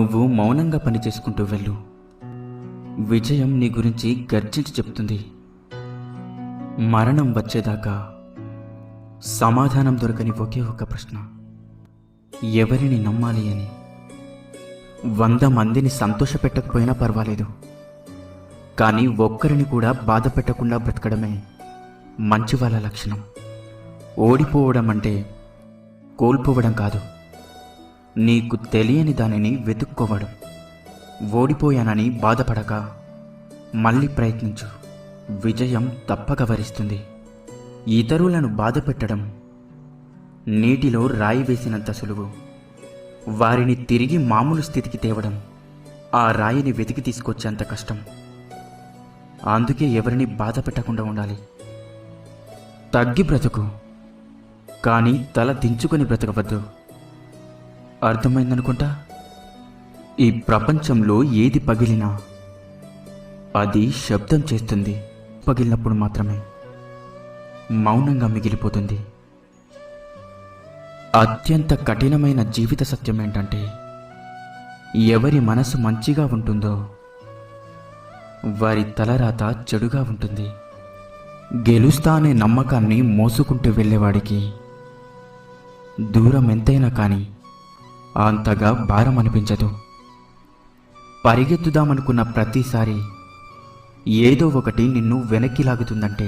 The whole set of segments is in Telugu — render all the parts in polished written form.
నువ్వు మౌనంగా పనిచేసుకుంటూ వెళ్ళు. విజయం నీ గురించి గర్జించి చెప్తుంది. మరణం వచ్చేదాకా సమాధానం దొరకని ఒకే ఒక ప్రశ్న, ఎవరిని నమ్మాలి అని. 100 మందిని సంతోషపెట్టకపోయినా పర్వాలేదు, కానీ ఒక్కరిని కూడా బాధ పెట్టకుండా బ్రతకడమే మంచి వాళ్ళ లక్షణం. ఓడిపోవడం అంటే కోల్పోవడం కాదు, నీకు తెలియని దానిని వెతుక్కోవడం. ఓడిపోయానని బాధపడక మళ్ళీ ప్రయత్నించు, విజయం తప్పక వరిస్తుంది. ఇతరులను బాధ పెట్టడం నీటిలో రాయి వేసినంత సులువు, వారిని తిరిగి మామూలు స్థితికి తేవడం ఆ రాయిని వెతికి తీసుకొచ్చేంత కష్టం. అందుకే ఎవరిని బాధ పెట్టకుండా ఉండాలి. తగ్గి బ్రతుకు, కానీ తల దించుకొని బ్రతకవద్దు. అర్థమైందనుకుంటా. ఈ ప్రపంచంలో ఏది పగిలినా అది శబ్దం చేస్తుంది. పగిలినప్పుడు మాత్రమే మౌనంగా మిగిలిపోతుంది. అత్యంత కఠినమైన జీవిత సత్యం ఏంటంటే, ఎవరి మనసు మంచిగా ఉంటుందో వారి తలరాత చెడుగా ఉంటుంది. గెలుస్తా అనే నమ్మకాన్ని మోసుకుంటూ వెళ్ళేవాడికి దూరం ఎంతైనా కానీ అంతగా భారం అనిపించదు. పరిగెత్తుదామనుకున్న ప్రతిసారి ఏదో ఒకటి నిన్ను వెనక్కి లాగుతుందంటే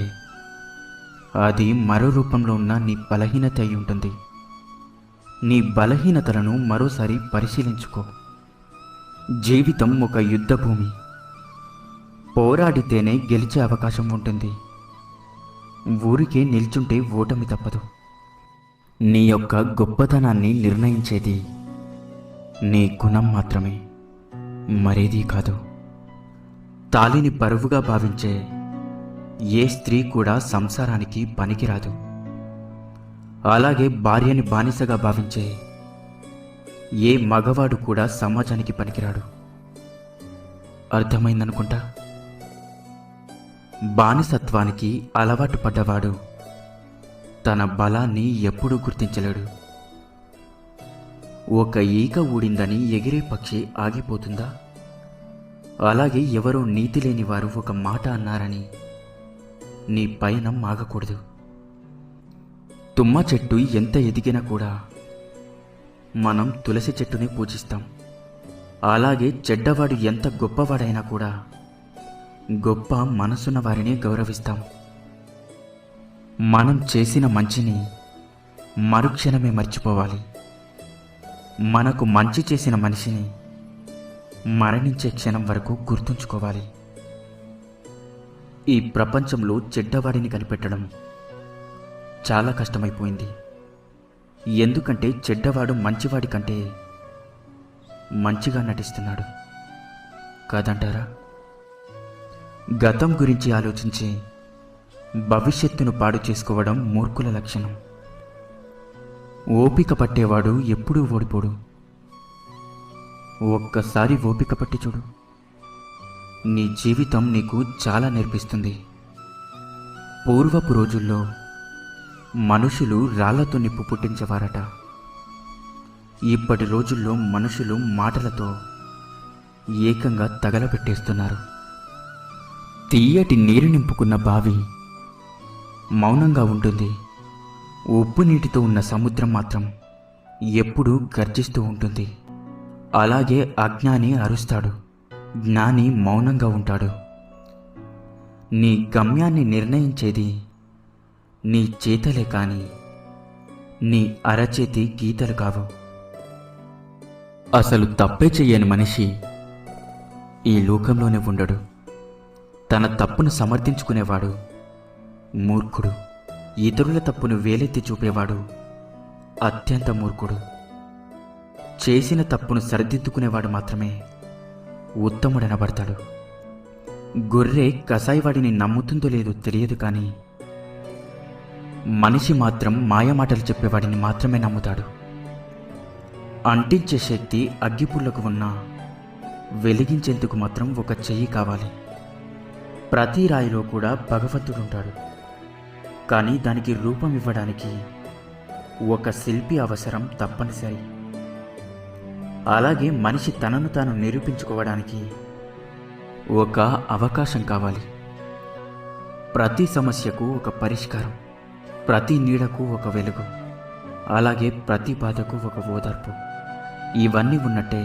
అది మరో రూపంలో ఉన్న నీ బలహీనత అయి ఉంటుంది. నీ బలహీనతలను మరోసారి పరిశీలించుకో. జీవితం ఒక యుద్ధ భూమి. పోరాడితేనే గెలిచే అవకాశం ఉంటుంది. ఊరికే నిల్చుంటే ఓటమి తప్పదు. నీ యొక్క గొప్పతనాన్ని నిర్ణయించేది నీ గుణం మాత్రమే, మరేదీ కాదు. తాళిని బరువుగా భావించే ఏ స్త్రీ కూడా సంసారానికి పనికిరాదు. అలాగే భార్యని బానిసగా భావించే ఏ మగవాడు కూడా సమాజానికి పనికిరాడు. అర్థమైందనుకుంటా. బానిసత్వానికి అలవాటు పడ్డవాడు తన బలాన్ని ఎప్పుడూ గుర్తించలేడు. ఒక ఈక ఊడిందని ఎగిరే పక్షి ఆగిపోతుందా? అలాగే ఎవరో నీతి లేని వారు ఒక మాట అన్నారని నీ పయనం ఆగకూడదు. తుమ్మ చెట్టు ఎంత ఎదిగినా కూడా మనం తులసి చెట్టుని పూజిస్తాం. అలాగే చెడ్డవాడు ఎంత గొప్పవాడైనా కూడా గొప్ప మనసున్న వారిని గౌరవిస్తాం. మనం చేసిన మంచిని మరుక్షణమే మర్చిపోవాలి. మనకు మంచి చేసిన మనిషిని మరణించే క్షణం వరకు గుర్తుంచుకోవాలి. ఈ ప్రపంచంలో చెడ్డవాడిని కనిపెట్టడం చాలా కష్టమైపోయింది. ఎందుకంటే చెడ్డవాడు మంచివాడి కంటే మంచిగా నటిస్తున్నాడు కాదంటారా? గతం గురించి ఆలోచించి భవిష్యత్తును పాడు చేసుకోవడం మూర్ఖుల లక్షణం. ఓపిక పట్టేవాడు ఎప్పుడూ ఓడిపోడు. ఒక్కసారి ఓపిక పట్టి చూడు, నీ జీవితం నీకు చాలా నేర్పిస్తుంది. పూర్వపు రోజుల్లో మనుషులు రాళ్లతో నిప్పు పుట్టించేవారట. ఇప్పటి రోజుల్లో మనుషులు మాటలతో ఏకంగా తగలబెట్టేస్తున్నారు. తీయటి నీరు నింపుకున్న బావి మౌనంగా ఉంటుంది. ఉప్పు నీటితో ఉన్న సముద్రం మాత్రం ఎప్పుడూ గర్జిస్తూ ఉంటుంది. అలాగే అజ్ఞాని అరుస్తాడు, జ్ఞాని మౌనంగా ఉంటాడు. నీ గమ్యాన్ని నిర్ణయించేది నీ చేతలే కానీ నీ అరచేతి గీతలు కావు. అసలు తప్పే చెయ్యని మనిషి ఈ లోకంలోనే ఉండడు. తన తప్పును సమర్థించుకునేవాడు మూర్ఖుడు. ఇతరుల తప్పును వేలెత్తి చూపేవాడు అత్యంత మూర్ఖుడు. చేసిన తప్పును సరిదిద్దుకునేవాడు మాత్రమే ఉత్తముడనబడతాడు. గొర్రె కసాయివాడిని నమ్ముతుందో లేదో తెలియదు, కానీ మనిషి మాత్రం మాయమాటలు చెప్పేవాడిని మాత్రమే నమ్ముతాడు. అంటించే శక్తి అగ్గిపుల్లకు ఉన్నా వెలిగించేందుకు మాత్రం ఒక చెయ్యి కావాలి. ప్రతి రాయిలో కూడా భగవంతుడుంటాడు, కానీ దానికి రూపం ఇవ్వడానికి ఒక శిల్పి అవసరం తప్పనిసరి. అలాగే మనిషి తనను తాను నిరూపించుకోవడానికి ఒక అవకాశం కావాలి. ప్రతి సమస్యకు ఒక పరిష్కారం, ప్రతి నీడకు ఒక వెలుగు, అలాగే ప్రతి బాధకు ఒక ఓదార్పు. ఇవన్నీ ఉన్నట్టే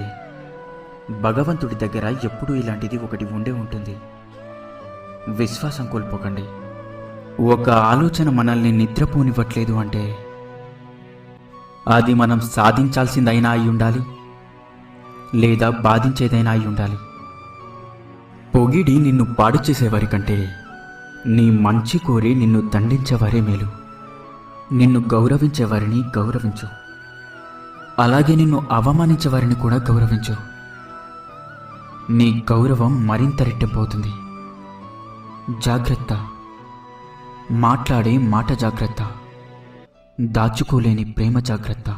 భగవంతుడి దగ్గర ఎప్పుడూ ఇలాంటిది ఒకటి ఉండే ఉంటుంది. విశ్వాసం కోల్పోకండి. ఒక ఆలోచన మనల్ని నిద్రపోనివ్వట్లేదు అంటే అది మనం సాధించాల్సిందైనా అయి ఉండాలి, లేదా బాధించేదైనా అయి ఉండాలి. పొగిడి నిన్ను పాడు చేసేవారి కంటే నీ మంచి కోరి నిన్ను దండించేవారే మేలు. నిన్ను గౌరవించేవారిని గౌరవించు, అలాగే నిన్ను అవమానించేవారిని కూడా గౌరవించు. నీ గౌరవం మరింత రెట్టింపవుతుంది. జాగ్రత్త, మాట్లాడే మాట జాగ్రత్త, దాచుకోలేని ప్రేమ జాగ్రత్త,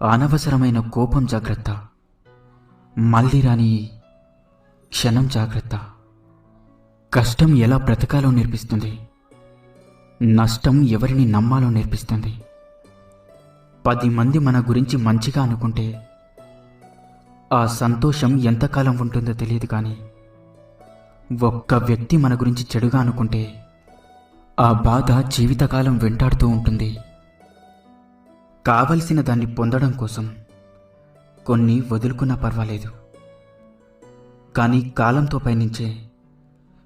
అనవసరమైన కోపం జాగ్రత్త, మళ్ళీ రాని క్షణం జాగ్రత్త. కష్టం ఎలా బ్రతకాలో నేర్పిస్తుంది, నష్టం ఎవరిని నమ్మాలో నేర్పిస్తుంది. 10 మంది మన గురించి మంచిగా అనుకుంటే ఆ సంతోషం ఎంతకాలం ఉంటుందో తెలియదు, కానీ ఒక్క వ్యక్తి మన గురించి చెడుగా అనుకుంటే ఆ బాధ జీవితకాలం వెంటాడుతూ ఉంటుంది. కావలసిన దాన్ని పొందడం కోసం కొన్ని వదులుకున్నా పర్వాలేదు, కానీ కాలంతో పయనించే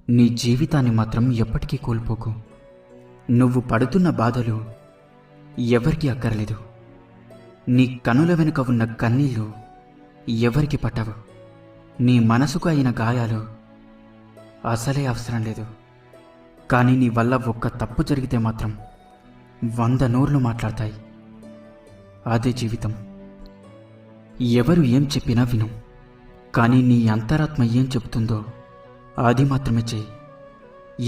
నీ జీవితాన్ని మాత్రం ఎప్పటికీ కోల్పోకు. నువ్వు పడుతున్న బాధలు ఎవరికి అక్కర్లేదు. నీ కనుల వెనుక ఉన్న కన్నీళ్ళు ఎవరికి పట్టవు. నీ మనసుకు అయిన గాయాలు అసలే అవసరం లేదు. కానీ నీ వల్ల ఒక్క తప్పు జరిగితే మాత్రం 100 నోర్లు మాట్లాడతాయి. అదే జీవితం. ఎవరు ఏం చెప్పినా విను, కానీ నీ అంతరాత్మ ఏం చెబుతుందో అది మాత్రమే చేయి.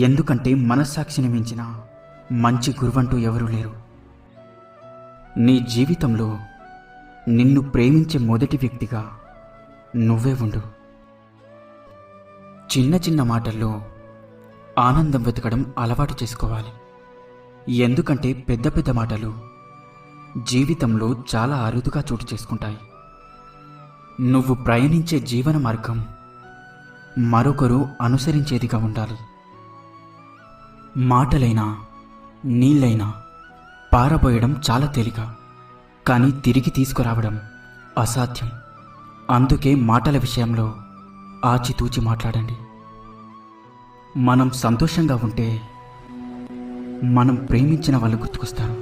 ఎందుకంటే మనస్సాక్షిని మించిన మంచి గురువంటూ ఎవరూ లేరు. నీ జీవితంలో నిన్ను ప్రేమించే మొదటి వ్యక్తిగా నువ్వే ఉండు. చిన్న చిన్న మాటల్లో ఆనందం వెతకడం అలవాటు చేసుకోవాలి. ఎందుకంటే పెద్ద పెద్ద మాటలు జీవితంలో చాలా అరుదుగా చోటు చేసుకుంటాయి. నువ్వు ప్రయాణించే జీవన మార్గం మరొకరు అనుసరించేదిగా ఉండాలి. మాటలైనా నీళ్ళైనా పారబోయడం చాలా తేలిక, కానీ తిరిగి తీసుకురావడం అసాధ్యం. అందుకే మాటల విషయంలో ఆచితూచి మాట్లాడండి. మనం సంతోషంగా ఉంటే మనం ప్రేమించిన వాళ్ళు గుర్తుకొస్తారు.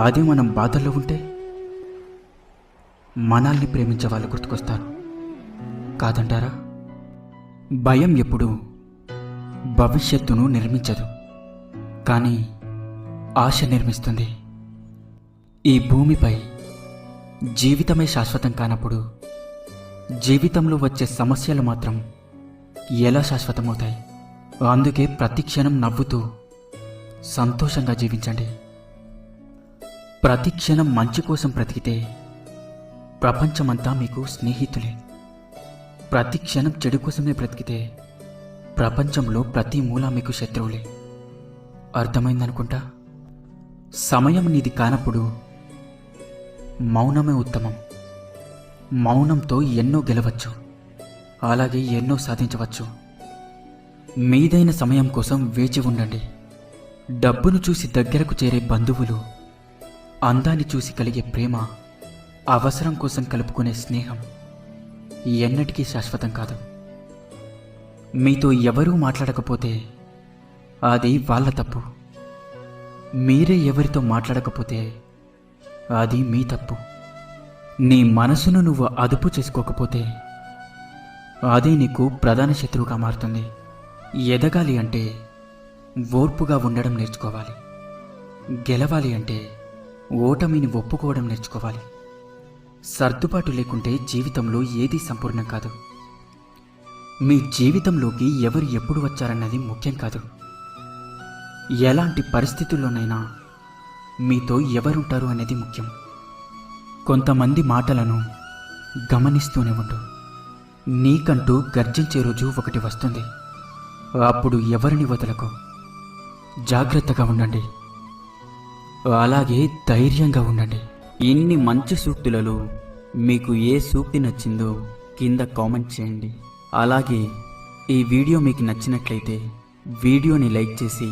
అదే మనం బాధల్లో ఉంటే మనల్ని ప్రేమించే వాళ్ళు గుర్తుకొస్తారు. కాదంటారా? భయం ఎప్పుడూ భవిష్యత్తును నిర్మించదు, కానీ ఆశ నిర్మిస్తుంది. ఈ భూమిపై జీవితమే శాశ్వతం కానప్పుడు జీవితంలో వచ్చే సమస్యలు మాత్రం ఎలా శాశ్వతమవుతాయి? అందుకే ప్రతి క్షణం నవ్వుతూ సంతోషంగా జీవించండి. ప్రతి క్షణం మంచి కోసం బ్రతికితే ప్రపంచమంతా మీకు స్నేహితులే. ప్రతి క్షణం చెడు కోసమే బ్రతికితే ప్రపంచంలో ప్రతి మూల మీకు శత్రువులే. అర్థమైందనుకుంటా. సమయం నీది కానప్పుడు మౌనమే ఉత్తమం. మౌనంతో ఎన్నో గెలవచ్చు, అలాగే ఎన్నో సాధించవచ్చు. మీదైన సమయం కోసం వేచి ఉండండి. డబ్బును చూసి దగ్గరకు చేరే బంధువులు, అందాన్ని చూసి కలిగే ప్రేమ, అవసరం కోసం కలుపుకునే స్నేహం ఎన్నటికీ శాశ్వతం కాదు. మీతో ఎవరూ మాట్లాడకపోతే అది వాళ్ళ తప్పు. మీరే ఎవరితో మాట్లాడకపోతే అది మీ తప్పు. నీ మనసును నువ్వు అదుపు చేసుకోకపోతే అదే నీకు ప్రధాన శత్రువుగా మారుతుంది. ఎదగాలి అంటే ఓర్పుగా ఉండడం నేర్చుకోవాలి. గెలవాలి అంటే ఓటమిని ఒప్పుకోవడం నేర్చుకోవాలి. సర్దుబాటు లేకుంటే జీవితంలో ఏదీ సంపూర్ణం కాదు. మీ జీవితంలోకి ఎవరు ఎప్పుడు వచ్చారన్నది ముఖ్యం కాదు. ఎలాంటి పరిస్థితుల్లోనైనా మీతో ఎవరుంటారు అనేది ముఖ్యం. కొంతమంది మాటలను గమనిస్తూనే ఉండు. నీకంటూ గర్జించే రోజు ఒకటి వస్తుంది. అప్పుడు ఎవరిని వదలకు. జాగ్రత్తగా ఉండండి, అలాగే ధైర్యంగా ఉండండి. ఇన్ని మంచి సూక్తులలో మీకు ఏ సూక్తి నచ్చిందో కింద కామెంట్ చేయండి. అలాగే ఈ వీడియో మీకు నచ్చినట్లయితే వీడియోని లైక్ చేసి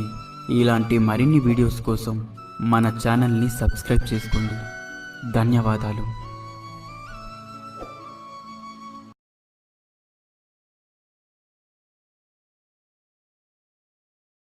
ఇలాంటి మరిన్ని వీడియోస్ కోసం మన ఛానల్ని సబ్స్క్రైబ్ చేసుకోండి. ధన్యవాదాలు.